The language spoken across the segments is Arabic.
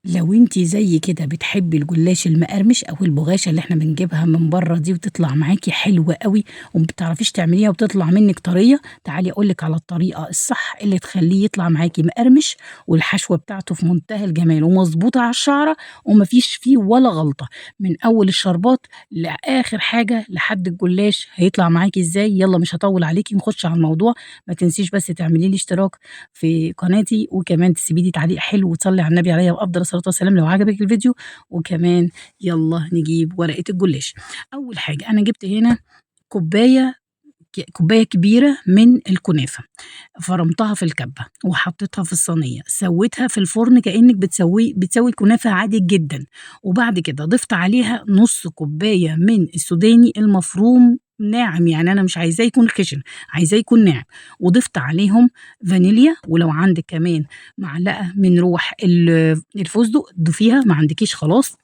لو انتي زي كده بتحبي الجلاش المقرمش او البغاشة اللي احنا بنجيبها من بره دي وتطلع معاكي حلوة قوي وما بتعرفيش تعمليها وبتطلع منك طرية، تعالي اقولك على الطريقة الصح اللي تخليه يطلع معاكي مقرمش والحشوة بتاعته في منتهى الجمال ومظبوطة على الشعرة ومفيش فيه ولا غلطة من اول الشربات لاخر حاجة لحد الجلاش هيطلع معاكي ازاي. يلا مش هطول عليكي نخش على الموضوع. ما تنسيش بس تعملي لي اشتراك في قناتي، وكمان تسيبي لي تعليق حلو وتصلي على النبي عليه وافضل الصلاه والسلام لو عجبك الفيديو. وكمان يلا نجيب ورقه الجلاش. اول حاجه انا جبت هنا كوبايه كوبايه كبيره من الكنافه، فرمتها في الكبه وحطيتها في الصينيه، سويتها في الفرن كانك بتسوي الكنافه عادي جدا. وبعد كده ضفت عليها نص كوبايه من السوداني المفروم ناعم، يعني انا مش عايزاه يكون خشن، عايزاه يكون ناعم. وضفت عليهم فانيليا، ولو عندك كمان معلقه من روح الفستق ضيفيها، ما عندكيش خلاص.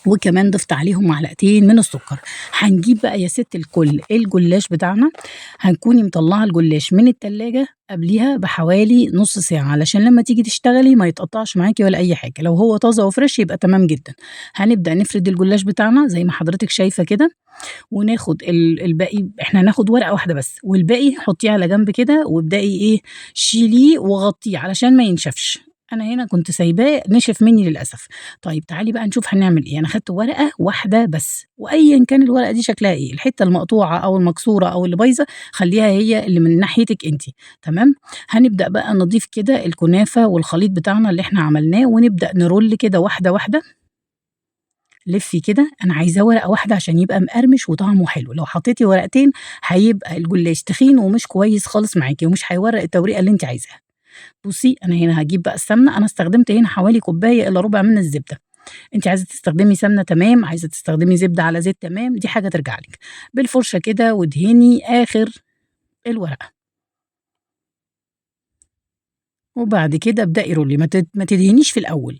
وكمان ضفت عليهم معلقتين من السكر. هنجيب بقى يا ست الكل الجلاش بتاعنا. هنكوني مطلعه الجلاش من التلاجة قبليها بحوالي نص ساعة علشان لما تيجي تشتغلي ما يتقطعش معاكي ولا أي حاجة. لو هو طازة وفريش يبقى تمام جدا. هنبدأ نفرد الجلاش بتاعنا زي ما حضرتك شايفة كده، وناخد الباقي. احنا هناخد ورقة واحدة بس، والباقي حطيه على جنب كده وابدأي ايه، شيليه وغطيه علشان ما ينشفش. انا هنا كنت سايباه نشف مني للاسف. طيب تعالي بقى نشوف هنعمل ايه. انا خدت ورقه واحده بس، وايا كان الورقه دي شكلها ايه، الحته المقطوعه او المكسوره او اللي بايظه خليها هي اللي من ناحيتك انت. تمام. هنبدا بقى نضيف كده الكنافه والخليط بتاعنا اللي احنا عملناه، ونبدا نرول كده واحده واحده. لفي كده، انا عايزاه ورقه واحده عشان يبقى مقرمش وطعمه حلو. لو حطيتي ورقتين هيبقى الجلاش تخين ومش كويس خالص معاكي ومش هيورق التوريقه اللي انت عايزاها. بصي انا هنا هجيب بقى السمنه. انا استخدمت هنا حوالي كوبايه الا ربع من الزبده. انت عايزه تستخدمي سمنه تمام، عايزه تستخدمي زبده على زيت تمام، دي حاجه ترجع لك. بالفرشه كده وادهني اخر الورقه، وبعد كده ابدأي رولي. ما تدهنيش في الأول،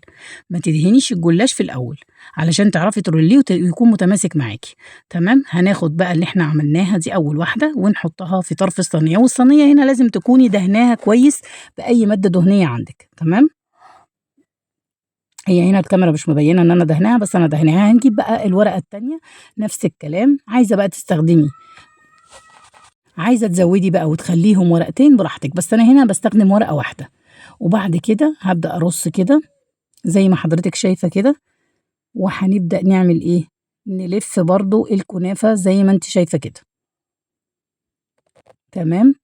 ما تدهنيش الجلاش في الأول علشان تعرفي تروليه ويكون متماسك معاكي. تمام. هناخد بقى اللي احنا عملناها دي أول واحدة ونحطها في طرف الصينية، والصينية هنا لازم تكوني دهناها كويس بأي مادة دهنية عندك. تمام. هي هنا الكاميرا مش مبينة إن أنا دهناها، بس أنا دهناها. هنجيب بقى الورقة التانية نفس الكلام. عايزة بقى تستخدمي، عايزة تزودي بقى وتخليهم ورقتين براحتك، بس أنا هنا بستخدم ورقة واحدة. وبعد كده هبدأ أرص كده زي ما حضرتك شايفة كده. وهنبدأ نعمل إيه، نلف برضو الكنافة زي ما انت شايفة كده. تمام.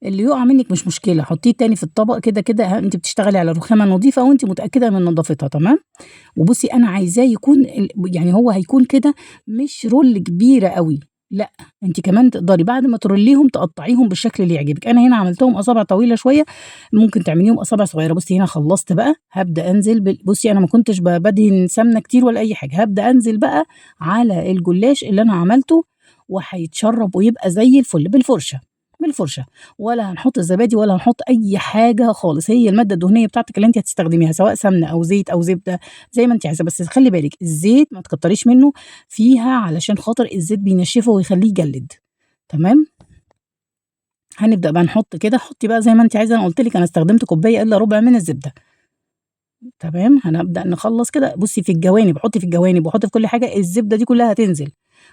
اللي يقع منك مش مشكلة، حطيه تاني في الطبق. كده كده انت بتشتغلي على رخامة نظيفة وانت متأكدة من نظافتها. تمام. وبصي انا عايزاه يكون يعني هو هيكون كده مش رول كبيرة قوي، لا. انت كمان تقدري بعد ما تروليهم تقطعيهم بالشكل اللي يعجبك. انا هنا عملتهم اصابع طويله شويه، ممكن تعمليهم اصابع صغيره. بصي هنا خلصت بقى، هبدا انزل بصي انا ما كنتش بدهن سمنه كتير ولا اي حاجه. هبدا انزل بقى على الجلاش اللي انا عملته، وهيتشرب ويبقى زي الفل بالفرشه. بالفرشه، ولا هنحط زبادي ولا هنحط اي حاجه خالص. هي الماده الدهنيه بتاعتك اللي انت هتستخدميها سواء سمنه او زيت او زبده زي ما انت عايزه. بس خلي بالك الزيت ما تكتريش منه فيها علشان خاطر الزيت بينشفه ويخليه يجلد. تمام. هنبدا بقى نحط كده، حطي بقى زي ما انت عايزه. انا قلت لك انا استخدمت كوبايه الا ربع من الزبده. تمام. هنبدا نخلص كده. بصي في الجوانب، حطي في الجوانب وحطي في كل حاجه، الزبده دي كلها هتنزل.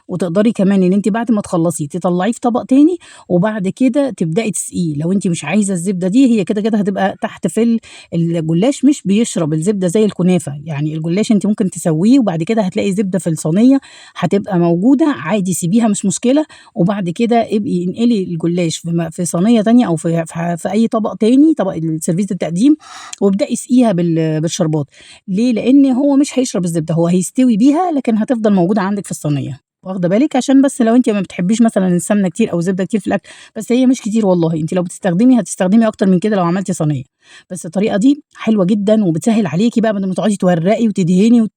وتقدري كمان ان انت بعد ما تخلصيه تطلعيه في طبق تاني، وبعد كده تبداي تسقيه. لو انت مش عايزه الزبده دي، هي كده كده هتبقى تحت في الجلاش مش بيشرب الزبده زي الكنافه. يعني الجلاش انت ممكن تسويه وبعد كده هتلاقي زبده في الصينيه هتبقى موجوده عادي، سيبيها مش مشكله. وبعد كده ابقي انقلي الجلاش في صينيه تانيه او في اي طبق تاني، طبق السيرفيس التقديم، وابداي اسقيها بالشربات. ليه؟ لان هو مش هيشرب الزبده، هو هيستوي بيها لكن هتفضل موجوده عندك في الصينيه. واخده بالك؟ عشان بس لو انت ما بتحبيش مثلا السمنه كتير او الزبده كتير في الاكل، بس هي مش كتير والله. انت لو بتستخدمي هتستخدمي اكتر من كده لو عملتي صينيه. بس الطريقه دي حلوه جدا وبتسهل عليكي بقى بدل ما تقعدي تورقي وتدهني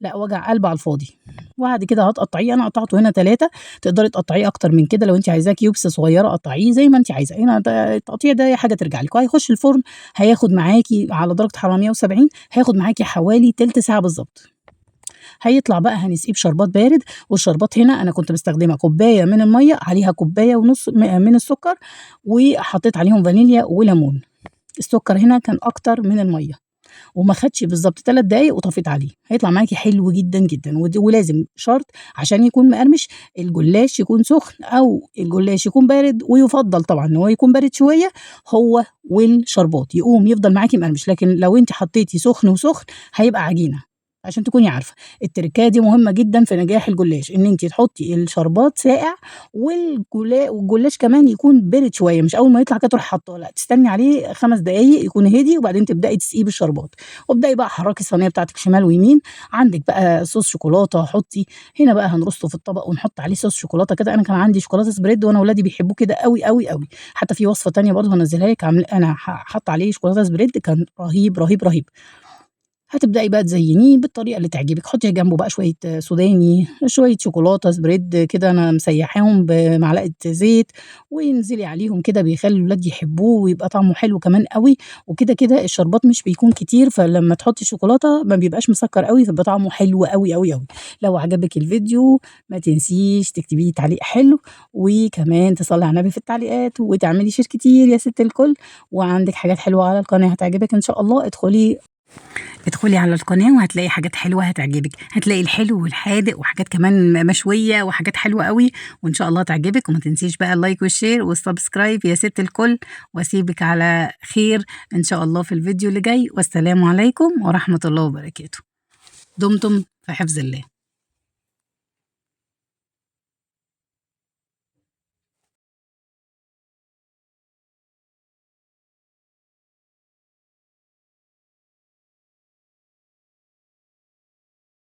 لا وجع قلب على الفاضي. وبعد كده هتقطعيه. انا قطعته هنا 3، تقدري تقطعيه اكتر من كده. لو انت عايزاه كيوبس صغيره قطعيه زي ما انت عايزه. هنا التقطيع ده حاجه ترجع لك. وهيخش الفرن هياخد معاكي على درجه حراره 170، هياخد معاكي حوالي تلت ساعه بالظبط. هيطلع بقى هنسقيه بشربات بارد. والشربات هنا انا كنت مستخدمه كوبايه من الميه عليها كوبايه ونص من السكر، وحطيت عليهم فانيليا وليمون. السكر هنا كان اكتر من الميه. وما خدش بالضبط 3 دقايق وطفيت عليه، هيطلع معاكِ حلو جدًا، جدًا. ولازم شرط عشان يكون مقرمش الجلاش يكون سخن أو الجلاش يكون بارد، ويُفضّل طبعًا إن هو يكون بارد شوية هو والشربات، يقوم يفضل معاكِ مقرمش. لكن لو أنتِ حطيتِ سخن وسخن هيبقى عجينة، عشان تكوني عارفة. التركاية دي مهمة جدًا في نجاح الجلاش، إن أنتِ تحطي الشربات ساقع والجلاش كمان يكون بِرِد شوية، مش أول ما يطلع كده تروحي حاطاه، لأ تستني عليه 5 دقايق يكون هدي، وبعدين تبدئي تسقيه بالشربات. وابدئي بقى حرّكي الصينية بتاعتِك شمال ويمين. عندِك بقى صوص شوكولاتة حطّي، هنا بقى هنرصه في الطبق ونحط عليه صوص شوكولاتة كده. أنا كان عندي شوكولاتة سبريد وأنا ولادي بيحبوه كده أوي، أوي، أوي. حتى في وصفة تانية برضه هانزّلها لِك أنا حاطة عليه شوكولاتة سبريد كان رهيب، رهيب، رهيب. هتبدئي بقى تزيّنيه بالطريقة اللي تعجبِك، حُطّي جنبه بقى شوية سوداني، شوية شوكولاتة سبريد كده أنا مسيّحاهم بمعلقة زيت، وانزلي عليهم كده بيخلّي الولاد يحبوه ويبقى طعمه حلو كمان أوي. وكده، كده الشربات مش بيكون كتير، فلمّا تحطّي شوكولاتة ما بيبقاش مسكّر أوي، فبيبقى طعمه حلو أوي، أوي، أوي. لو عجبِك الفيديو ما تنسيش تكتبي لي تعليق حلو، وكمان تصلّي على النبي في التعليقات، وتعملي شير كتير يا سِت الكل. وعندِك حاجات حلوة على القناة هتعجبِك إن شاء الله. ادخلي على القناة وهتلاقي حاجات حلوة هتعجبِك، هتلاقي الحلو والحادق وحاجات كمان مشوية وحاجات حلوة أوي، وإن شاء الله تعجبِك. وما تنسيش بقى اللايك والشير والسبسكرايب يا ست الكل، واسيبِك على خير إن شاء الله في الفيديو اللي جاي. والسلام عليكم ورحمة الله وبركاته. دمتم في حفظ الله.